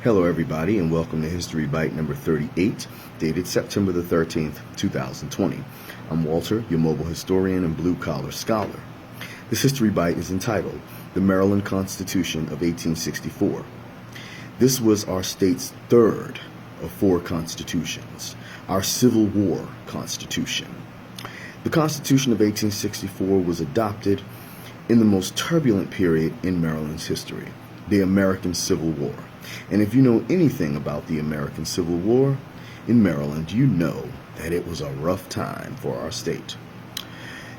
Hello everybody and welcome to History Bite number 38, dated September the 13th, 2020. I'm Walter, your mobile historian and blue-collar scholar. This History Bite is entitled The Maryland Constitution of 1864. This was our state's third of four constitutions, our Civil War Constitution. The Constitution of 1864 was adopted in the most turbulent period in Maryland's history, the American Civil War. And if you know anything about the American Civil War in Maryland, you know that it was a rough time for our state.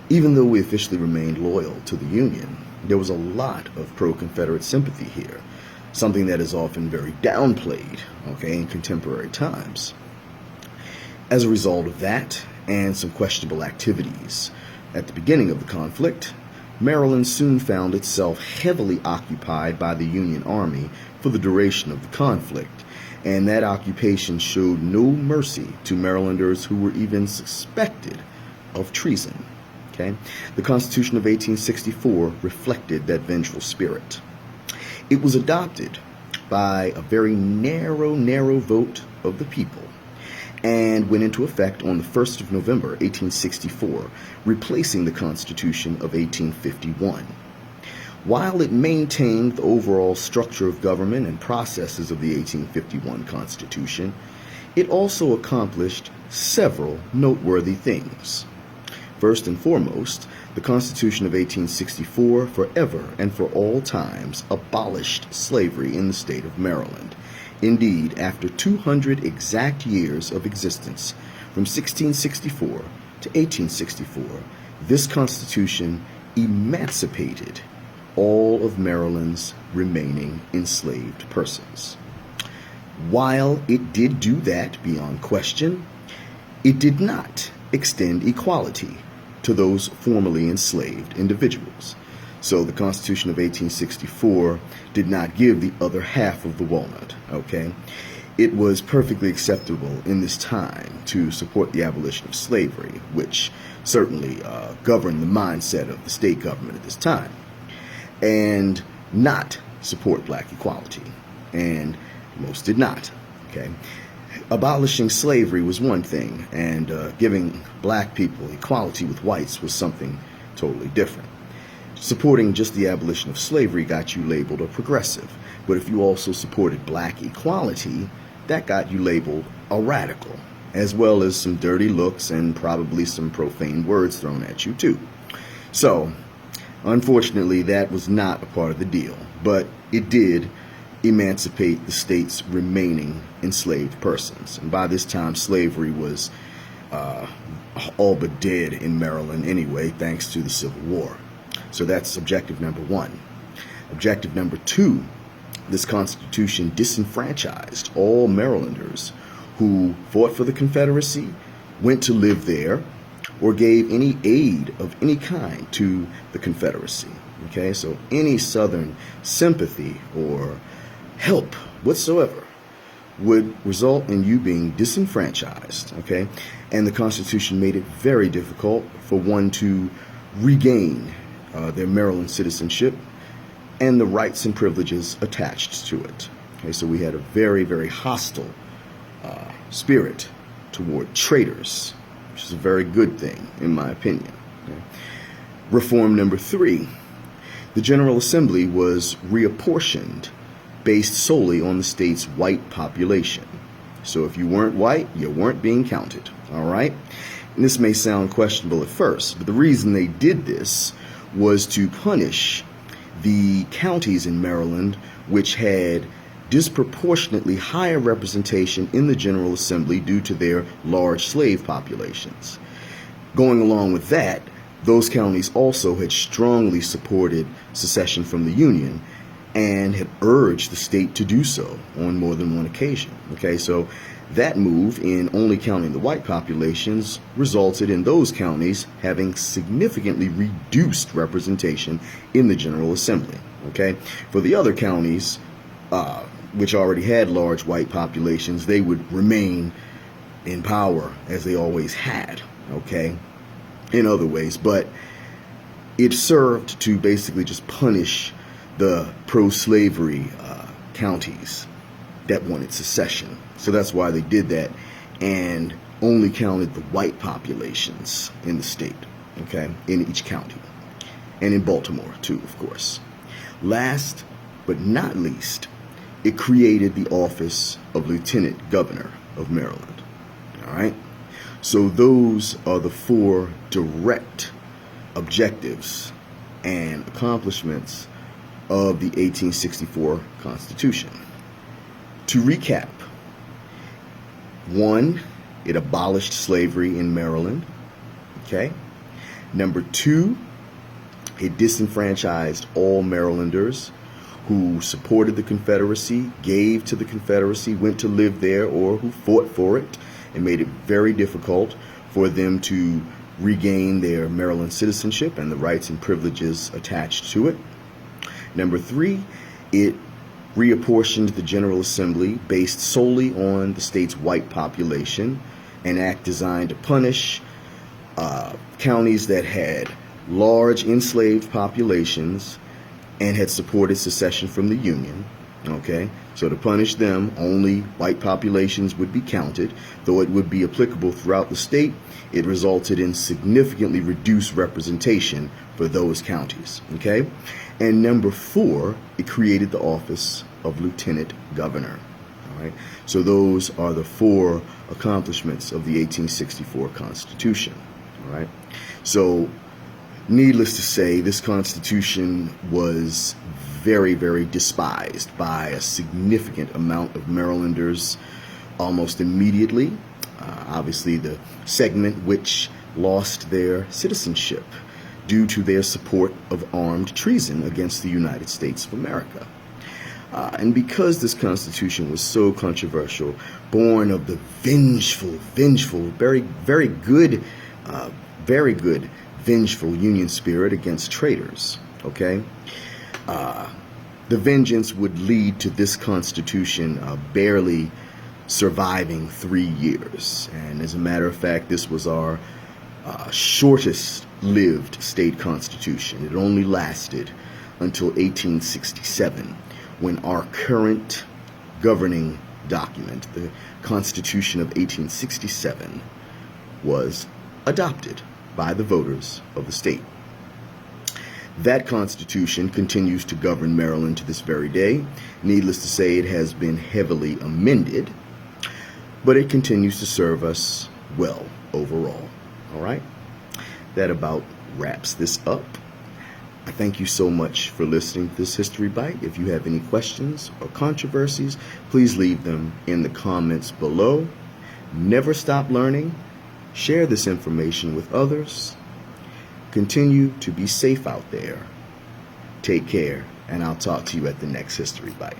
Even though we officially remained loyal to the Union, there was a lot of pro-Confederate sympathy here, something that is often very downplayed, in contemporary times. As a result of that, and some questionable activities at the beginning of the conflict, Maryland soon found itself heavily occupied by the Union Army for the duration of the conflict, and that occupation showed no mercy to Marylanders who were even suspected of treason. The Constitution of 1864 reflected that vengeful spirit. It was adopted by a very narrow vote of the people, and went into effect on the 1st of November, 1864, replacing the Constitution of 1851. While it maintained the overall structure of government and processes of the 1851 Constitution, it also accomplished several noteworthy things. First and foremost, the Constitution of 1864 forever and for all times abolished slavery in the state of Maryland. Indeed, after 200 exact years of existence, from 1664 to 1864, this Constitution emancipated all of Maryland's remaining enslaved persons. While it did do that beyond question, it did not extend equality to those formerly enslaved individuals. So the Constitution of 1864 did not give the other half of the walnut, It was perfectly acceptable in this time to support the abolition of slavery, which certainly governed the mindset of the state government at this time, and not support black equality, and most did not, Abolishing slavery was one thing, and giving black people equality with whites was something totally different. Supporting just the abolition of slavery got you labeled a progressive, but if you also supported black equality, that got you labeled a radical, as well as some dirty looks and probably some profane words thrown at you too. So, unfortunately, that was not a part of the deal, but it did emancipate the state's remaining enslaved persons. And by this time, slavery was all but dead in Maryland anyway, thanks to the Civil War. So that's objective number one. Objective number two, this Constitution disenfranchised all Marylanders who fought for the Confederacy, went to live there, or gave any aid of any kind to the Confederacy. So any Southern sympathy or help whatsoever would result in you being disenfranchised, And the Constitution made it very difficult for one to regain their Maryland citizenship and the rights and privileges attached to it. So we had a very hostile spirit toward traitors, which is a very good thing, in my opinion. Reform number three, the General Assembly was reapportioned based solely on the state's white population. So if you weren't white, you weren't being counted, And this may sound questionable at first, but the reason they did this was to punish the counties in Maryland which had disproportionately higher representation in the General Assembly due to their large slave populations. Going along with that, those counties also had strongly supported secession from the Union and had urged the state to do so on more than one occasion. So that move in only counting the white populations resulted in those counties having significantly reduced representation in the General Assembly. For the other counties, which already had large white populations, they would remain in power as they always had, in other ways. But it served to basically just punish the pro-slavery counties that wanted secession. So that's why they did that and only counted the white populations in the state, okay, in each county. And in Baltimore, too, of course. Last but not least, it created the office of Lieutenant Governor of Maryland. All right? So those are the 4 direct objectives and accomplishments of the 1864 Constitution. To recap, 1, it abolished slavery in Maryland. Okay? Number 2, it disenfranchised all Marylanders who supported the Confederacy, gave to the Confederacy, went to live there, or who fought for it, and made it very difficult for them to regain their Maryland citizenship and the rights and privileges attached to it. Number 3, it reapportioned the General Assembly based solely on the state's white population, an act designed to punish counties that had large enslaved populations and had supported secession from the Union. Okay, so to punish them, only white populations would be counted. Though it would be applicable throughout the state, it resulted in significantly reduced representation for those counties. Okay, and number 4, it created the office of Lieutenant Governor. All right, so those are the 4 accomplishments of the 1864 Constitution. All right, so needless to say, this Constitution was very, very despised by a significant amount of Marylanders almost immediately. Obviously, the segment which lost their citizenship due to their support of armed treason against the United States of America. And because this Constitution was so controversial, born of the vengeful, very, very good, vengeful Union spirit against traitors, okay? The vengeance would lead to this Constitution barely surviving 3 years. And as a matter of fact, this was our shortest-lived state constitution. It only lasted until 1867, when our current governing document, the Constitution of 1867, was adopted by the voters of the state. That Constitution continues to govern Maryland to this very day. Needless to say, it has been heavily amended, but it continues to serve us well overall. All right? That about wraps this up. I thank you so much for listening to this History Bite. If you have any questions or controversies, please leave them in the comments below. Never stop learning. Share this information with others. Continue to be safe out there. Take care, and I'll talk to you at the next History Bite.